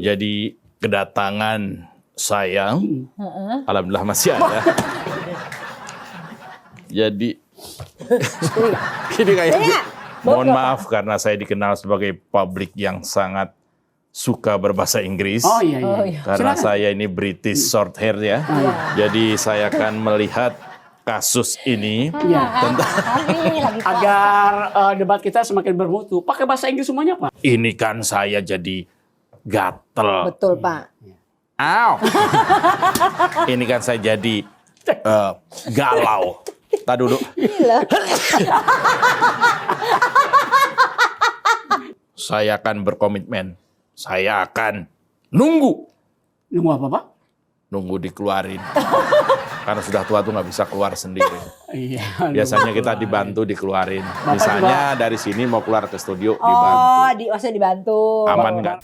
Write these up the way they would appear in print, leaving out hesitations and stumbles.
Jadi kedatangan saya, alhamdulillah masih ada. Jadi ini kayak mohon maaf karena saya dikenal sebagai publik yang sangat suka berbahasa Inggris. Oh iya. Karena saya ini British short hair ya. Jadi saya akan melihat kasus ini Agar debat kita semakin bermutu. Pakai bahasa Inggris semuanya, Pak. Ini kan saya jadi gatel. Betul, Pak. Aw. Ini kan saya jadi galau. Tadi dulu. Saya akan berkomitmen. Saya akan nunggu. Nunggu apa, Pak? Nunggu dikeluarin. Karena sudah tua tuh nggak bisa keluar sendiri. Iya. Biasanya kita dibantu dikeluarin. Misalnya dari sini mau keluar ke studio Oh, dibantu. maksudnya dibantu. Aman nggak?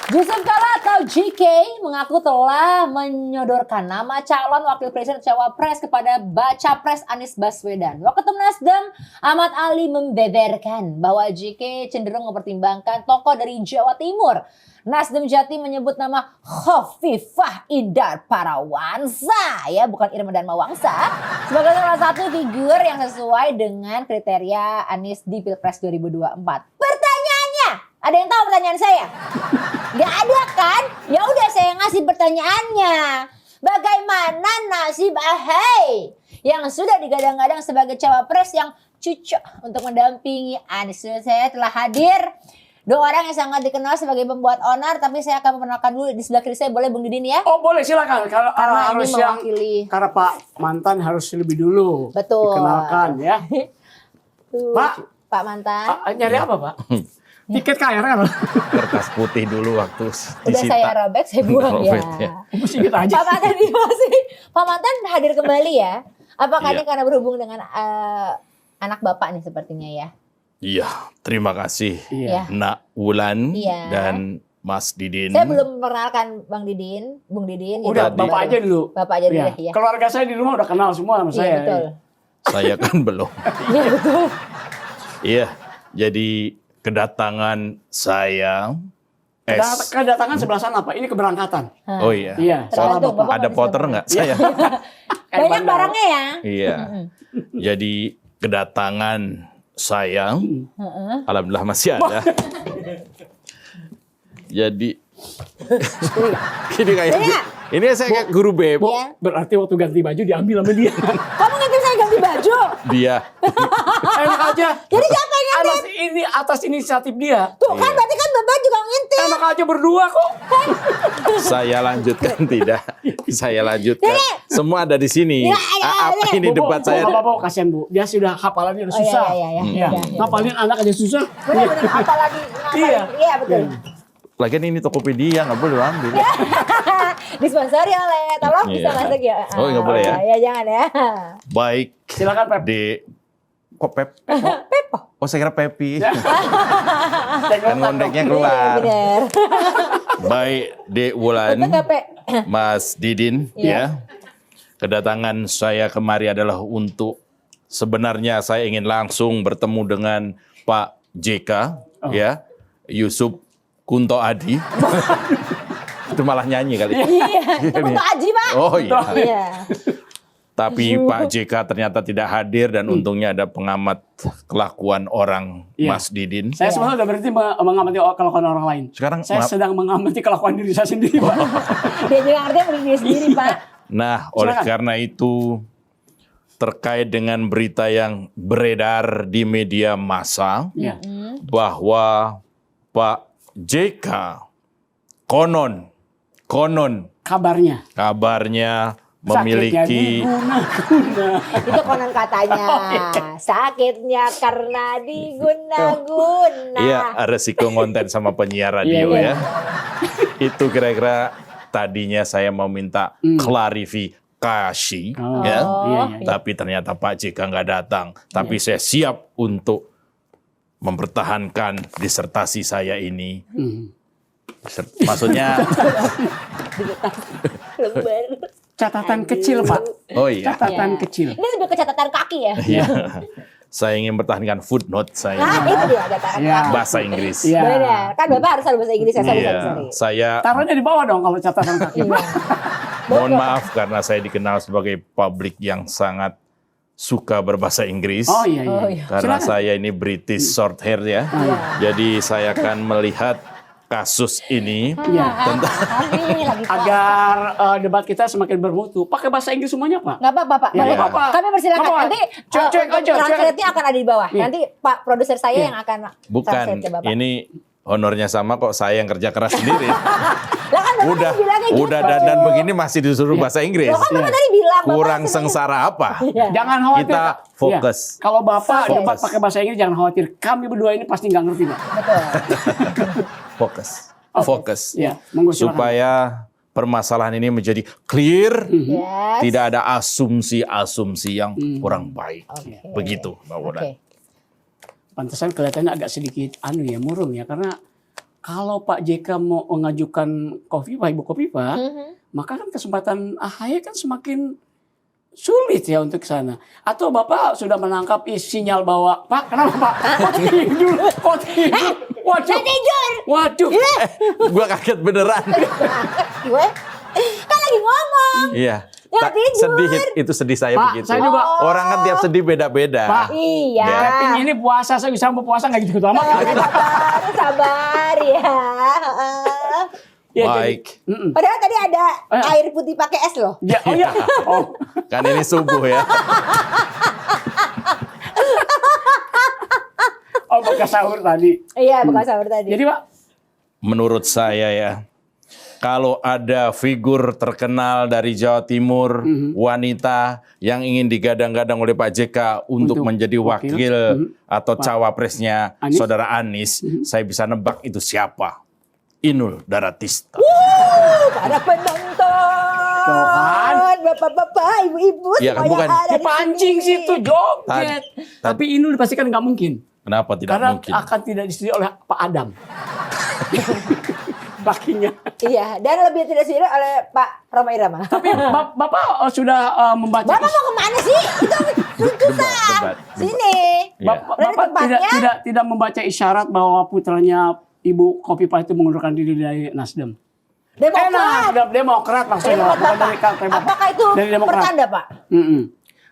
Yusuf Kala atau JK mengaku telah menyodorkan nama calon wakil presiden cawapres kepada Baca Pres Anies Baswedan. Waketum Nasdem Ahmad Ali membeberkan bahwa JK cenderung mempertimbangkan tokoh dari Jawa Timur. Nasdem Jatim menyebut nama Khofifah Indar Parawansa, ya bukan Irma Dharma Wangsa, sebagai salah satu figur yang sesuai dengan kriteria Anies di Pilpres 2024. Pertanyaannya, ada yang tahu pertanyaan saya? Gak ada kan? Ya udah saya ngasih pertanyaannya. Bagaimana nasib Ahai yang sudah digadang-gadang sebagai cawapres yang cocok untuk mendampingi Anies? Saya telah hadir dua orang yang sangat dikenal sebagai pembuat onar, tapi saya akan memperkenalkan dulu di sebelah kiri saya, boleh Bung Didin ya? Oh boleh, silakan. Kalau Karena harus ini mewakili. karena Pak mantan harus lebih dulu. Betul. Dikenalkan ya. Tuh, Pak mantan. Nyari apa, Pak? Tiket KRL. Kertas putih dulu waktu Udah saya robek, saya buang ya. Robek, ya. Mesti gitu aja. Pak mantan Pak mantan hadir kembali ya. Apakah Iya. ini karena berhubung dengan anak bapak nih sepertinya ya? Iya, terima kasih Iya. Nak Wulan Iya. dan Mas Didin. Saya belum memperkenalkan Bung Didin. Udah, Jadi Bapak aja dulu. Bapak aja dulu Iya. ya. Keluarga saya di rumah udah kenal semua sama Iya saya. betul. Saya kan belum. Iya betul. Iya, jadi kedatangan saya Kedatangan sebelah sana, Pak. Ini keberangkatan. Oh iya. Iya, salah Tergantung, Bapak. Bapak Ada bisa potter ngomong. nggak saya? Banyak bandar. barangnya ya. Iya. Jadi kedatangan saya, alhamdulillah masih ada. Jadi ini kayak ini saya kayak guru BEM. Iya. Berarti waktu ganti baju diambil sama dia. Kamu ngantin saya ganti baju. Dia Enak aja. Jadi siapa yang ngantin? Atas inisiatif dia. Tuh kan berarti kan Bapak juga ngintip. Enak aja berdua kok. saya lanjutkan tidak. Saya lanjutkan. Semua ada di sini. Ya, Apa ini debat saya? Bapak kasihan Bu. Dia sudah hafalannya udah Oh, iya, susah. iya, iya, Iya. iya. Ngapalin anak aja susah. Benar-benar apalagi. Iya. Iya betul. Lagian ini Tokopedia nggak boleh ambil. Disponsori oleh, tolong bisa Iya. masuk ya. Oh, nggak boleh ya? Ya jangan ya. Baik. Silakan Pep. Kok Pep? Pepo. Oh saya kira Pepi. Ya. Kan ngondeknya Iya keluar. benar. Baik, Dek Wulan, Betul nggak Pe? Mas Didin, Iya. ya. Kedatangan saya kemari adalah untuk sebenarnya saya ingin langsung bertemu dengan Pak JK, ya, Yusuf Kunto Adi. Itu malah nyanyi kali. Iya. Tepuk Haji Pak. Oh iya. Iya. Tapi Pak JK ternyata tidak hadir dan untungnya ada pengamat kelakuan orang Iya. Mas Didin. Saya sebenarnya udah berhenti mengamati kelakuan orang lain. Sekarang Saya sedang mengamati kelakuan diri saya sendiri, Pak. Dia juga ngerti sama diri sendiri Pak. Nah, oleh Silakan. karena itu terkait dengan berita yang beredar di media massa Iya. bahwa Pak JK konon Kabarnya. kabarnya memiliki Sakitnya Itu konon katanya. Sakitnya karena diguna-guna. iya resiko ngonten sama penyiar radio Iya, iya. ya. Itu kira-kira tadinya saya mau minta klarifikasi Oh, ya. iya, iya. Tapi ternyata Pak JK nggak datang. Tapi saya siap untuk mempertahankan disertasi saya ini. Maksudnya, Catatan kecil, Pak. oh iya, Catatan kecil. Ini lebih ke catatan kaki ya. iya. Saya ingin mempertahankan footnote saya Nah, itu dia catatan Iya. kaki. bahasa Inggris. Iya. Benar. Kan Bapak harus tahu bahasa Inggris ya. Sorry. Iya, saya Taruhnya di bawah dong kalau catatan kaki. Iya. mohon maaf karena saya dikenal sebagai publik yang sangat suka berbahasa Inggris. Oh iya, iya. Oh, iya. Karena Silakan. saya ini British short hair ya. Jadi saya akan melihat kasus ini Iya. Kami lagi puasa. Agar debat kita semakin bermutu, pakai bahasa Inggris semuanya, Pak. Nggak apa-apa, Pak. Ya, Nanti nggak apa-apa. kami persilakan. Nggak apa-apa. Nanti Cek untuk aja, cek. translate-nya akan ada di bawah. Iya. Nanti Pak produser saya Iya. yang akan bukan translate ke Bapak. ini honornya sama kok, saya yang kerja keras sendiri. Lah kan Bapak udah tadi bilangnya gitu. dandan begini masih disuruh bahasa Inggris. Loh kan Bapak Iya. tadi bilang Bapak Kurang senang- sengsara apa? Iya. Jangan khawatir. Kita Pak. fokus. Iya. Kalau Bapak Fokus. debat pakai bahasa Inggris, jangan khawatir. Kami berdua ini pasti nggak ngerti, Pak. Betul. Fokus. Fokus. Iya, monggo silakan. Supaya permasalahan ini menjadi clear, Yes. tidak ada asumsi-asumsi yang kurang baik. Oke. Begitu, Mbak Wulan. Oke. Pantesan kelihatannya agak sedikit murung ya, karena kalau Pak JK mau mengajukan Ibu Khofifah, maka kan kesempatan AHY kan semakin sulit ya untuk ke sana. Atau Bapak sudah menangkap sinyal bahwa, Pak, kenapa Pak? Kok tidur? Kok tidur? Waduh. Tidur. Waduh. Gua kaget beneran. Gue kan lagi ngomong. Iya. Ya, tidur. Sedih itu sedih saya Pak, begitu. saya juga. Orang kan tiap sedih beda-beda. Pak. Iya. Ya. Kevin ini puasa, saya bisa berpuasa nggak gitu amat. Sabar ya. Ya, Baik. Mm-mm. Padahal tadi ada Eh. air putih pakai es loh. Ya, oh ya. Oh. Kan ini subuh ya. Oh, bekas sahur tadi. Iya, bukan sahur tadi. Jadi, Pak, Menurut saya ya, kalau ada figur terkenal dari Jawa Timur, wanita yang ingin digadang-gadang oleh Pak JK untuk Untuk menjadi wakil, wakil atau cawapresnya Anies. Saudara Anies, saya bisa nebak itu siapa? Inul Daratista. Para penonton, Tuh kan. bapak-bapak, ibu-ibu, Ya, kan, semuanya bukan. ada di dipancing sini. situ joget. Tapi ini dipastikan nggak mungkin. Kenapa tidak Karena mungkin? akan tidak disetujui oleh Pak Adam. Lakinya. Iya, dan lebih tidak sendiri oleh Pak Roma Irama. Tapi Bapak sudah membaca. Bapak mau kemana sih? Itu susah. Debat. Sini. Iya. Berarti Bapak tempatnya- tidak membaca isyarat bahwa putranya Ibu Khofifah itu mengundurkan diri dari Nasdem. Demokrat. Demokrat maksudnya. Demokrat, Bukan Pak. dari partai Bapak. Apakah itu Dari Demokrat. pertanda, Pak? Mm-mm.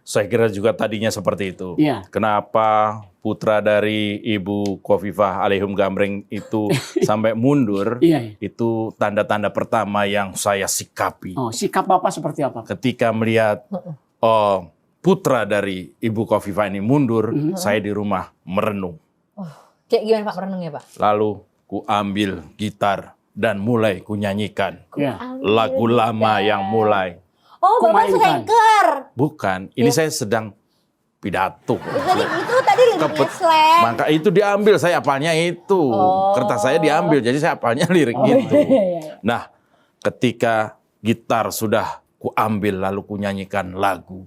Saya kira juga tadinya seperti itu. Iya. Kenapa putra dari Ibu Khofifah Alaihum Gambreng itu sampai mundur? Iya. Itu tanda-tanda pertama yang saya sikapi. Oh, sikap Bapak seperti apa? Ketika melihat putra dari Ibu Khofifah ini mundur, saya di rumah merenung. Kayak gimana Pak merenungnya, Pak? Lalu ku ambil gitar dan mulai ku nyanyikan Ya. lagu lama yang mulai. Oh, Bapak suka Kumainkan. anchor. Bukan, ini saya sedang pidato. Itu tadi liriknya Kepet- slang. Maka itu diambil, saya apalnya itu. Kertas saya diambil, jadi saya apalnya lirik itu. Nah, ketika gitar sudah kuambil lalu kunyanyikan lagu,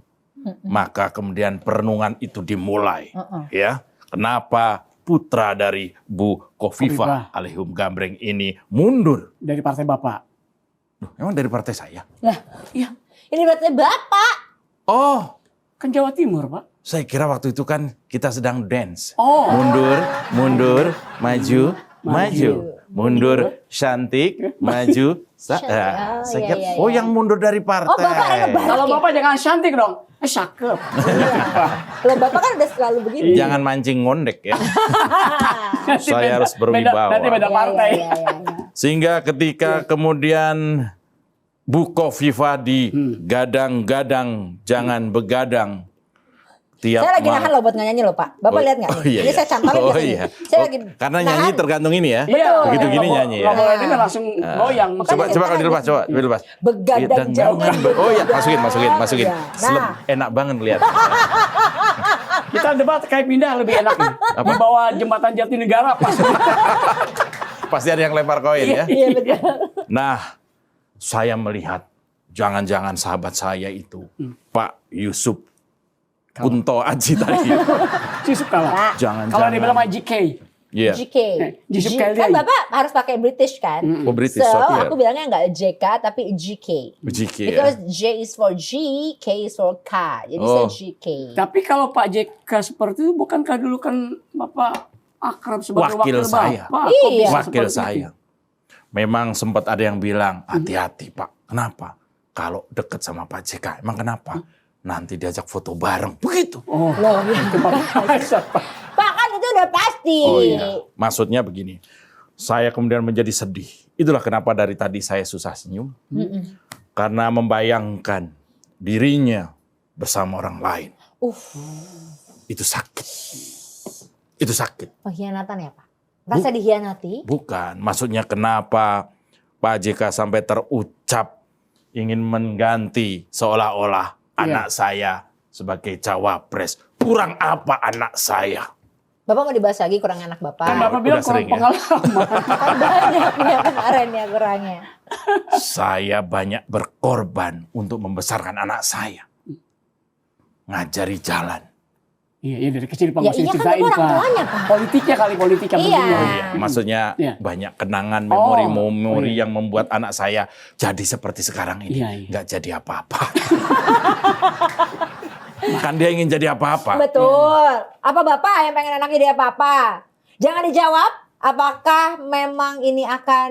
maka kemudian perenungan itu dimulai. Ya, kenapa putra dari Bu Khofifah Khofifah. Alaihum Gambreng ini mundur? Dari partai Bapak. Duh, emang dari partai saya? Lah, Iya. ini berarti Bapak. Oh, Kan Jawa Timur, Pak. saya kira waktu itu kan kita sedang dance. Oh. Mundur, mundur, maju, maju. Mundur, cantik, maju. iya, Saya kira, iya, oh iya. yang mundur dari partai. Oh, Bapak anak baru. Kalau Bapak jangan cantik dong. Cakep. Kalau Bapak kan udah selalu begini. Jangan mancing ngondek ya. Saya harus berwibawa. Nanti beda partai. Iya, iya, iya. Sehingga ketika kemudian Bu Khofifah digadang-gadang, jangan begadang. Tiap Saya lagi malam. nahan loh buat nyanyi loh Pak. Bapak lihat nggak? Oh, nih? iya, Ini iya. saya cantokin Oh, ke sini. iya. Saya Oh, lagi karena nyanyi nahan. tergantung ini ya. Iya. Begitu gini Nggak nyanyi ya. boleh ini langsung goyang. Makanya Coba saya coba kalau tahan. dilepas, coba dilepas. Begadang jauh. Oh iya, masukin. Iya. Seleb, Nah, enak banget lihat. Kita debat kayak pindah lebih enak nih. Di bawah jembatan Jatinegara pas. Pasti ada yang lempar koin ya. iya betul. Nah, saya melihat jangan-jangan sahabat saya itu Pak Yusuf Kunto Aji tadi Yusuf kalah. Pak. Jangan. Kalau dia bilang sama GK. Iya. JK. Yusuf Kan Khalil. Bapak harus pakai British kan? Oh, British, So, sorry, ya. aku bilangnya nggak JK tapi GK. GK ya. Because J is for G, K is for K. Jadi saya Oh. GK. Tapi kalau Pak JK seperti itu, bukankah dulu kan Bapak akrab sebagai Wakil wakil saya. Bapak? Iya. Kok bisa Wakil seperti saya. itu? Memang sempat ada yang bilang, hati-hati Pak. Kenapa? Kalau deket sama Pak JK, emang kenapa? Nanti diajak foto bareng. Begitu. Oh, Loh, itu Bapak. Pak kan itu udah pasti. Oh iya. Maksudnya begini. Saya kemudian menjadi sedih. Itulah kenapa dari tadi saya susah senyum. Karena membayangkan dirinya bersama orang lain. Itu sakit. Itu sakit. Pengkhianatan ya Pak? Rasa dikhianati? Bukan. Maksudnya kenapa Pak JK sampai terucap ingin mengganti seolah-olah anak saya sebagai cawapres. Kurang apa anak saya? Bapak mau dibahas lagi kurang anak Bapak? Kan Bapak udah bilang kurang sering ya. pengalaman. Kan banyak ya kemarin ya kurangnya. Saya banyak berkorban untuk membesarkan anak saya. Ngajari jalan. Iya, dari kecil Pak Ya mesti iya kan diceritain Bapak orang Pak. tuanya Pak. Politiknya kali politik yang Iya. penting. Oh iya, maksudnya Iya. banyak kenangan, Oh, memori-memori oh iya. yang membuat anak saya jadi seperti sekarang ini. Iya, iya. Nggak jadi apa-apa. Kan dia ingin jadi apa-apa. Betul. Apa Bapak yang pengen anaknya dia apa-apa? Jangan dijawab. Apakah memang ini akan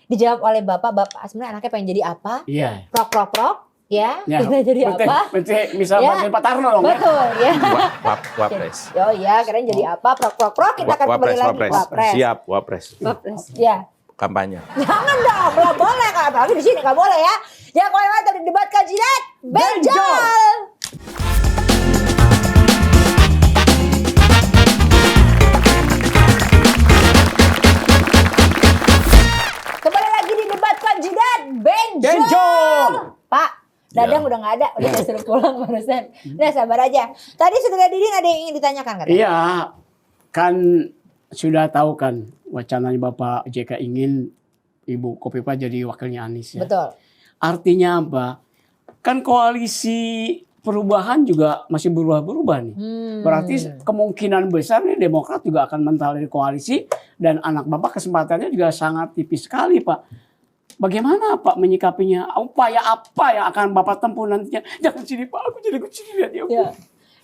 dijawab oleh Bapak? Bapak sebenarnya anaknya pengen jadi apa? Iya. Prok prok prok. Ya, Ya, kita jadi apa? Bisa Ya. bantuin Pak Tarno dong. Ya. Betul ya. Wapres. Oh iya, keren jadi apa? Prok prok prok. Kita akan kembali lagi. Wapres. Siap, wapres. Wapres. Ya. Kampanye. Jangan dong, belum boleh kan? Apalagi di sini nggak boleh ya. Jangan kemana-mana dari debat kajian. Benjol. Kembali lagi di debat kandidat Benjol. Benjol. Pak, Dadang Ya. udah nggak ada, udah disuruh pulang barusan. Udah sabar aja. Tadi Saudara Didin ada yang ingin ditanyakan kan? Iya, kan sudah tahu kan wacananya Bapak JK ingin Ibu Kofifa jadi wakilnya Anies ya. Betul. Artinya apa? Kan koalisi perubahan juga masih berubah-berubah nih. Berarti kemungkinan besar nih Demokrat juga akan mental dari koalisi dan anak Bapak kesempatannya juga sangat tipis sekali Pak. Bagaimana Pak menyikapinya? Upaya apa yang akan Bapak tempuh nantinya? Jangan sini Pak, aku jadi kucing lihat ya. Ya.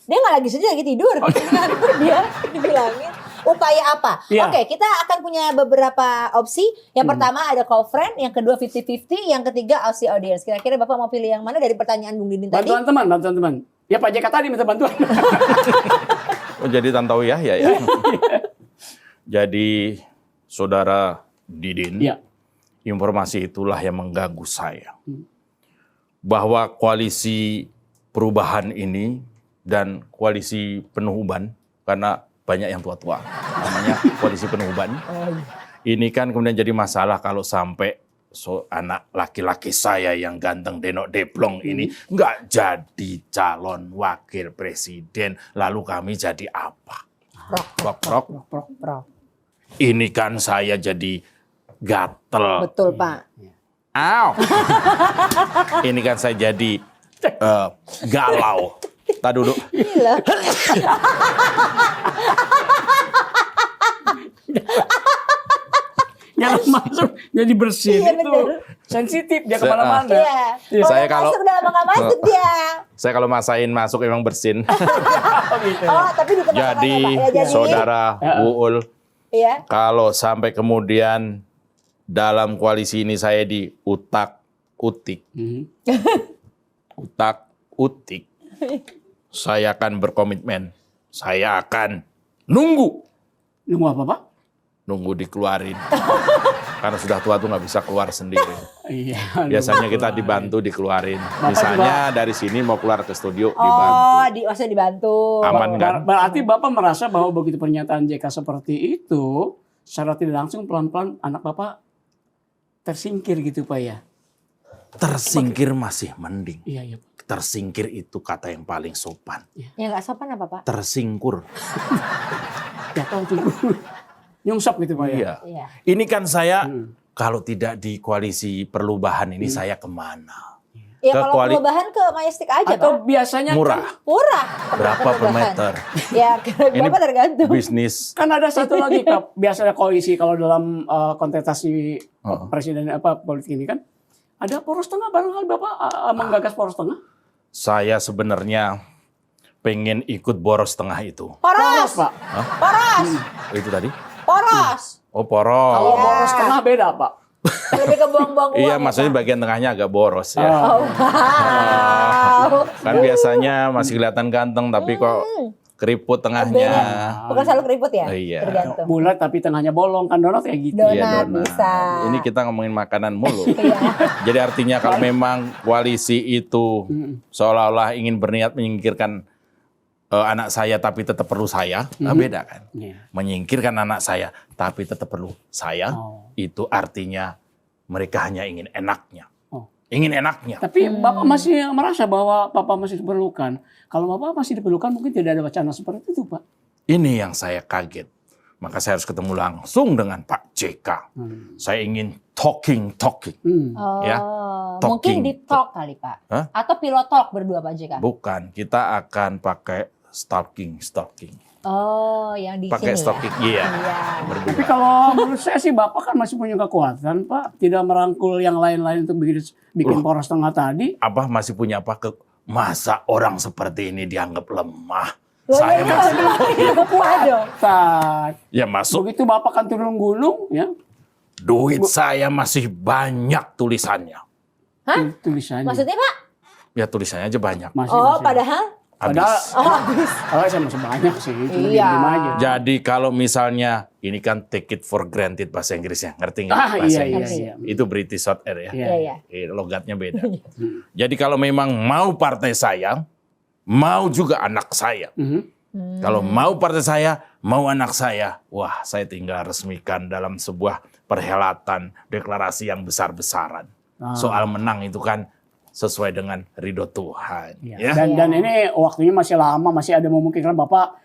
Dia nggak lagi sedih, lagi tidur. Nganggur dia dibilangin. Upaya apa? Iya. Oke, kita akan punya beberapa opsi. Yang pertama ada call friend, yang kedua 50-50, yang ketiga opsi audience. Kira-kira Bapak mau pilih yang mana dari pertanyaan Bung Didin tadi? Bantuan teman. Ya Pak JK tadi minta bantuan. Oh jadi Tantowi ya? Jadi Saudara Didin, Iya. informasi itulah yang mengganggu saya. Bahwa koalisi perubahan ini dan koalisi penuh uban, karena banyak yang tua-tua, namanya koalisi penuh uban. Ini kan kemudian jadi masalah kalau sampai anak laki-laki saya yang ganteng denok deplong ini nggak jadi calon wakil presiden, lalu kami jadi apa? Prok. Prof. Ini kan saya jadi gatel. Betul, Pak. Aw. Ini kan saya jadi galau. Tadi duduk. Gila. Jangan masuk jadi bersih Iya, itu bener. sensitif dia Saya- kemana-mana. Iya. Iya. Saya Udah kalau- masuk udah lama nggak masuk dia. Saya kalau masain masuk emang bersin. Oh, tapi di tempat Jadi Pak. Ya, jadi. Saudara Uul, Iya. kalau sampai kemudian dalam koalisi ini saya diutak-utik, utak-utik, saya akan berkomitmen, saya akan nunggu Nunggu apa Pak? dikeluarin. Karena sudah tua tuh nggak bisa keluar sendiri. Iya. Biasanya kita dibantu dikeluarin. Misalnya dari sini mau keluar ke studio Oh, dibantu. maksudnya dibantu. Aman kan? Berarti Bapak merasa bahwa begitu pernyataan JK seperti itu, secara tidak langsung pelan-pelan anak Bapak tersingkir gitu Pak ya? Tersingkir masih mending. Iya, iya. Tersingkir itu kata yang paling sopan. Ya nggak sopan apa, Pak? Tersingkur. Ya tahu tunggu. Nyungsap gitu Pak ya? Iya. Iya. Ini kan saya kalau tidak di koalisi perubahan ini saya kemana? Ya ke kalau perubahan ke Majestic aja, Atau Pak. biasanya murah. Murah. Berapa per Perubahan. meter? Ya, Ini Bapak tergantung. bisnis. kan ada satu lagi Kak, biasanya koalisi kalau dalam kontestasi Oh. presiden politik ini kan ada poros tengah, barangkali Bapak menggagas poros tengah. Saya sebenarnya pengen ikut boros tengah itu. Poros Poros. Pak. Poros. Itu tadi? Poros. Oh, poros. Kalau Iya. poros tengah beda Pak. Lebih ke buang-buang uang. Iya, ya, maksudnya Pak? bagian tengahnya agak boros ya. Oh. Oh, wow. Kan biasanya masih kelihatan ganteng tapi kok keriput tengahnya. Bukan selalu keriput ya? Oh, iya. Tergantung. Bulat tapi tengahnya bolong kan donat kayak gitu. Donat. Iya, bisa. Ini kita ngomongin makanan mulu. Iya. Jadi artinya kalau memang koalisi itu seolah-olah ingin berniat menyingkirkan anak saya tapi tetap perlu saya, nah beda kan. Iya. Menyingkirkan anak saya tapi tetap perlu saya, Oh. itu artinya mereka hanya ingin enaknya. Oh. Ingin enaknya. Tapi Bapak masih merasa bahwa Bapak masih diperlukan. Kalau Bapak masih diperlukan mungkin tidak ada wacana seperti itu Pak. Ini yang saya kaget. Maka saya harus ketemu langsung dengan Pak JK. Saya ingin talking. Oh, Ya, mungkin talking. di talk kali Pak. Hah? Atau pilot talk berdua Pak JK. Bukan, kita akan pakai stalking. Oh, yang di Pakai sini stalking, ya. iya. Iya. Tapi Berdua. kalau menurut saya sih Bapak kan masih punya kekuatan Pak. Tidak merangkul yang lain-lain untuk bikin poros tengah tadi. Apa masih punya apa masa orang seperti ini dianggap lemah? Loh, Saya ya, masih Waduh. Saat ya masuk begitu Bapak kan turun gunung ya. duit saya masih banyak tulisannya. Hah? Tulisannya. Maksudnya Pak? Ya tulisannya aja banyak. Masih, Oh, masih. padahal? Habis. Kalau saya masih banyak sih. Cuma Iya. diem aja. Jadi kalau misalnya ini kan take it for granted bahasa Inggrisnya, ngerti nggak? Ah, bahasa iya, Inggris? iya. Itu British Short Air ya. Iya. Iya, iya. Logatnya beda. Jadi kalau memang mau partai saya, mau juga anak saya. Mhm. Kalau mau partai saya, mau anak saya, wah saya tinggal resmikan dalam sebuah perhelatan deklarasi yang besar-besaran. Soal menang itu kan sesuai dengan ridho Tuhan. Iya. Ya. Dan ini waktunya masih lama, masih ada memungkinkan Bapak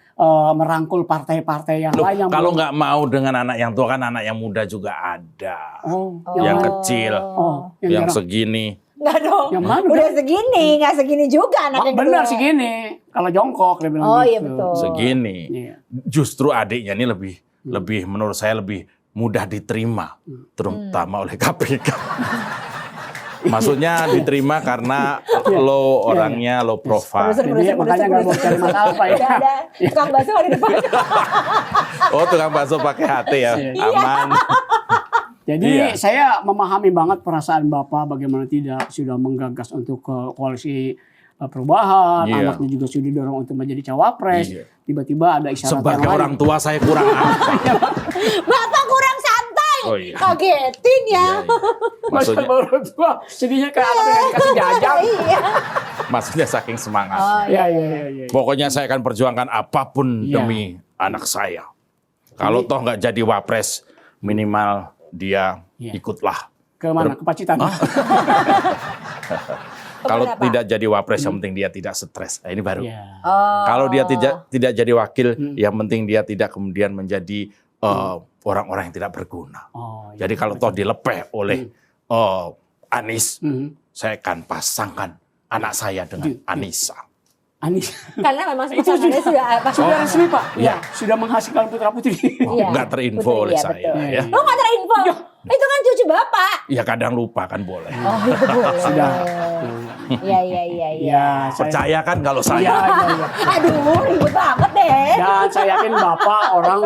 merangkul partai-partai yang Loh, lain yang kalau belum- nggak mau dengan anak yang tua kan anak yang muda juga ada. Oh, Yang yang, kecil, jarang. yang segini. Enggak dong. Yang mana? Udah segini, nggak segini juga anak yang benar kedua. segini. Kalau jongkok dia bilang Oh, gitu. iya, betul. Segini. Iya. Justru adiknya ini lebih menurut saya lebih mudah diterima, terutama oleh KPK. Maksudnya diterima karena lo orangnya low profile. Jadi makanya nggak mau cari masalah Pak ya. Udah ada tukang bakso di depan. Oh, tukang bakso pakai hati ya, Iya. aman. Jadi Iya. saya memahami banget perasaan Bapak bagaimana tidak sudah menggagas untuk ke koalisi perubahan, Iya. anaknya juga sudah didorong untuk menjadi cawapres. Iya. Tiba-tiba ada isyarat Sebagai yang orang lain. tua saya kurang apa? Bapak kurang santai. Oh iya. Kagetin ya. Iya, iya. Masa Maksudnya, orang tua sedihnya kayak anak yang dikasih jajan. Iya. maksudnya saking semangat. Oh, Iya, iya, iya. iya. Pokoknya saya akan perjuangkan apapun Iya. demi anak saya. Kalau toh nggak jadi wapres, minimal dia Iya. ikutlah. Ke mana? Ke Pacitan. Kalau Kemana, Pak? tidak jadi wapres, yang penting dia tidak stres. Nah, ini baru. Iya. Oh. Kalau dia tidak jadi wakil, yang penting dia tidak kemudian menjadi orang-orang yang tidak berguna. Oh, iya. Jadi kalau toh dilepeh oleh Anies, Mhm. saya akan pasangkan anak saya dengan Anissa. Anies. Karena memang pasangannya sudah apa? Sudah resmi Pak. Iya. Sudah menghasilkan putra putri. Iya. Nggak terinfo Putri, oleh iya, saya. betul. Ya. Oh, nggak terinfo. Itu kan cucu Bapak. Ya kadang lupa kan boleh. Oh, iya boleh. Sudah. Iya, iya, iya, iya. Ya, saya. Percaya kan kalau Iya, saya? iya, iya. Aduh, ribut banget deh. Dan saya yakin Bapak orang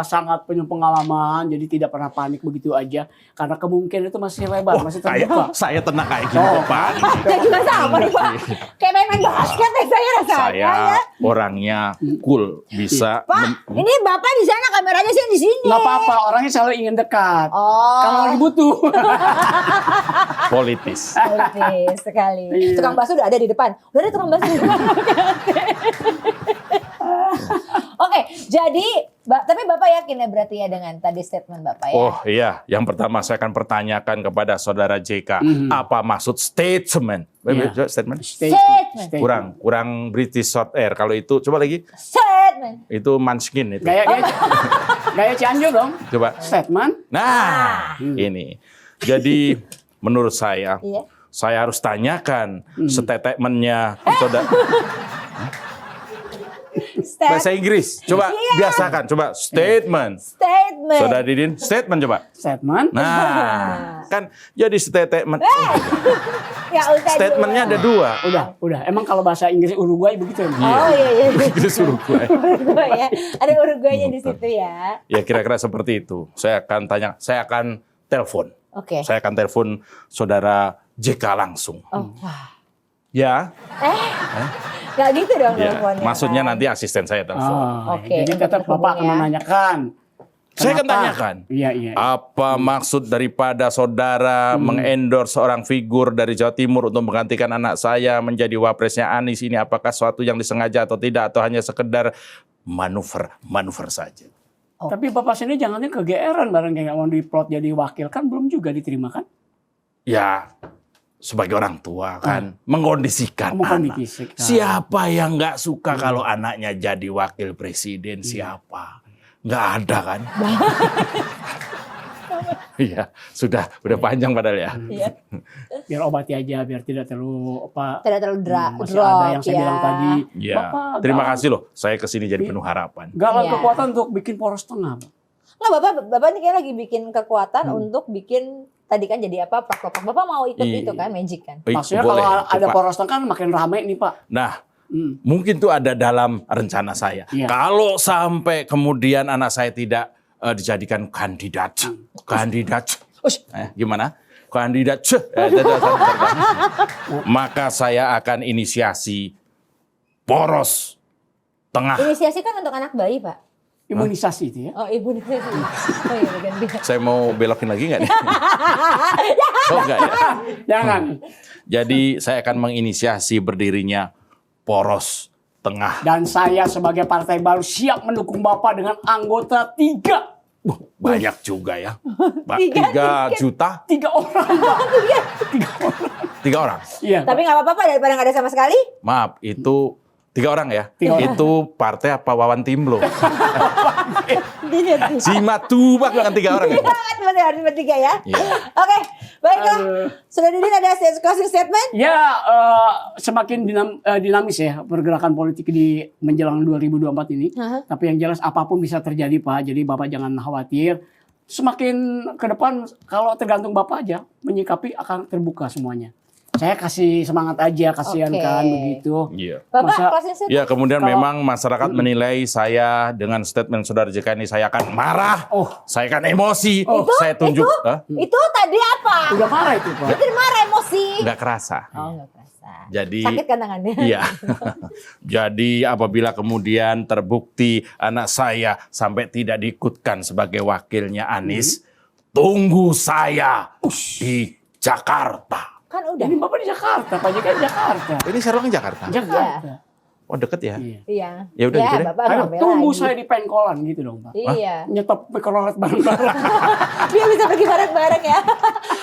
sangat punya pengalaman, jadi tidak pernah panik begitu aja. Karena kemungkinan itu masih lebar, Wah, masih kayak terbuka. saya tenang kayak gini Oh. Pak. Ya juga sama nih, Pak. Kayak main basket deh saya rasanya Saya ya. orangnya cool, bisa Pak, ini Bapak di sana, kameranya sih di sini. Nggak apa-apa, orangnya selalu ingin dekat. Oh. Kalau lagi butuh. politis. Politis sekali. Iya. Tukang bakso udah ada di depan. Udah ada tukang bakso di depan. Oke, jadi tapi Bapak yakin ya berarti ya dengan tadi statement Bapak ya? Oh iya, yang pertama saya akan pertanyakan kepada saudara JK, apa maksud statement? Iya. Statement? Statement. Kurang British Short Air. Kalau itu coba lagi, Statement. itu Manskin itu. Gaya Cianjur dong. Coba. Statement. Nah, ini. Jadi menurut saya Iya. saya harus tanyakan statementnya saudara. Bahasa Inggris, coba biasakan, coba statement. Statement. Saudara Didin, statement coba. Statement. Nah, kan jadi statement. Ya, udah Statementnya ada 2. Udah. Emang kalau bahasa Inggris Uruguay begitu ya? Oh iya. Inggris Uruguay. Uruguay ya. Ada Uruguaynya di situ ya. Ya kira-kira seperti itu. Saya akan telepon. Oke. Saya akan telepon saudara JK langsung. Oh, wah. Ya, Nggak gitu dong ya. teleponnya. Maksudnya kan? nanti asisten saya telepon. Oke, Jadi untuk tetap Bapak akan terhubung ya. menanyakan. Saya akan kenapa? tanyakan. Iya. Apa maksud daripada saudara mengendorse seorang figur dari Jawa Timur untuk menggantikan anak saya menjadi wapresnya Anies ini? Apakah suatu yang disengaja atau tidak? Atau hanya sekedar manuver saja? Tapi Bapak sendiri jangannya kegeeran barang kayak mau diplot jadi wakil. Kan belum juga diterima kan? Ya, sebagai orang tua kan mengkondisikan anak. Mengkondisikan. Siapa yang nggak suka kalau anaknya jadi wakil presiden? Siapa? Nggak ada kan? Iya, udah panjang padahal ya. Iya. Biar obati aja, biar tidak terlalu Tidak terlalu masih drop ada yang saya ya. bilang tadi. Ya, Bapak terima galang- kasih loh. Saya kesini jadi penuh harapan. Galang Iya. kekuatan untuk bikin poros tengah. Pak. Nggak, Bapak ini kayak lagi bikin kekuatan untuk bikin tadi kan jadi apa? Prok. Bapak mau ikut Iya. itu kan, magic kan? Maksudnya Boleh, kalau ada Pak. poros tengah kan makin ramai nih Pak. Nah, mungkin itu ada dalam rencana saya. Iya. Kalau sampai kemudian anak saya tidak dijadikan kandidat, gimana? Kandidat, maka saya akan inisiasi poros tengah. Inisiasi kan untuk anak bayi, Pak. Imunisasi itu ya. Oh, ibu inisiasi. Oh iya, ganti. Saya mau belokin lagi nggak nih? Oh enggak ya? Jangan. Jadi saya akan menginisiasi berdirinya poros tengah. Dan saya sebagai partai baru siap mendukung Bapak dengan anggota 3. Banyak juga ya. 3 Tiga juta, 3 orang Pak. 3 orang. Iya. Tapi nggak apa-apa, Pak, daripada nggak ada sama sekali. Maaf, itu 3 orang ya. 3 orang. Itu partai apa Wawan Timlo? Iya, Simatubak dengan 3 orang ya. Masih harus bertiga ya. Iya. Oke, baiklah. Aduh. Sudah Didin ada closing statement? Ya, semakin dinamis ya pergerakan politik di menjelang 2024 ini. Tapi yang jelas apapun bisa terjadi Pak. Jadi Bapak jangan khawatir. Semakin ke depan kalau tergantung Bapak aja menyikapi akan terbuka semuanya. Saya kasih semangat aja, kasihan Oke. kan begitu. Iya. Bapak Masa- closing statement? Ya, kemudian Kalau- memang masyarakat menilai saya dengan statement saudara JK ini saya akan marah, Oh. saya akan emosi, saya tunjuk. Hah? Itu tadi apa? Udah marah itu Pak. Itu marah emosi. Nggak kerasa. Oh, nggak kerasa. Jadi, Sakit kan tangannya? iya. Jadi apabila kemudian terbukti anak saya sampai tidak diikutkan sebagai wakilnya Anies, tunggu saya di Jakarta. Kan udah. Ini Bapak di Jakarta, Pak JK di Jakarta. Ini Serang Jakarta. Jakarta. Oh, deket ya? Iya. Iya. Ya udah gitu deh. Bapak Ayo ngambil tunggu lagi. saya di Pengkolan gitu dong Pak. Iya. Nyetop mikrolet bareng-bareng. Biar bisa pergi bareng-bareng ya.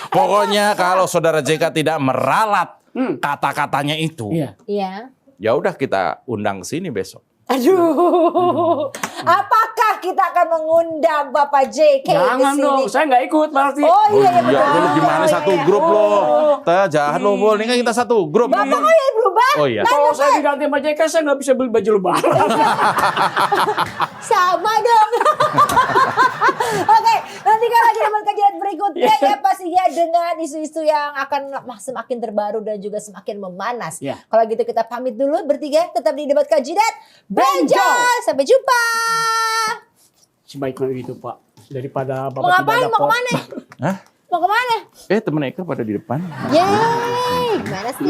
Pokoknya kalau saudara JK tidak meralat kata-katanya itu, Iya. Iya. ya udah kita undang ke sini besok. Aduh. Apakah kita akan mengundang Bapak JK Jangan ke sini? dong, saya nggak ikut berarti. Oh iya, iya Iya, betul. lu gimana Iya, satu iya. grup lo? Jahat lo, Bol. Ini kan kita satu grup. Bapak kok ya berubah? Oh iya. Kalau saya diganti sama JK, saya nggak bisa beli baju lebaran. Sama dong. Oke, nantikan lagi dalam kajian berikutnya ya pastinya dengan isu-isu yang akan semakin terbaru dan juga semakin memanas. Ya. Kalau gitu kita pamit dulu bertiga tetap di debat kajian Benjol. Benjol. Sampai jumpa. Sebaiknya gitu Pak, daripada Bapak Mau ngapain? tidak ada Mau kemana? Hah? Mau kemana? Temen Eka pada di depan. Yeay, gimana sih?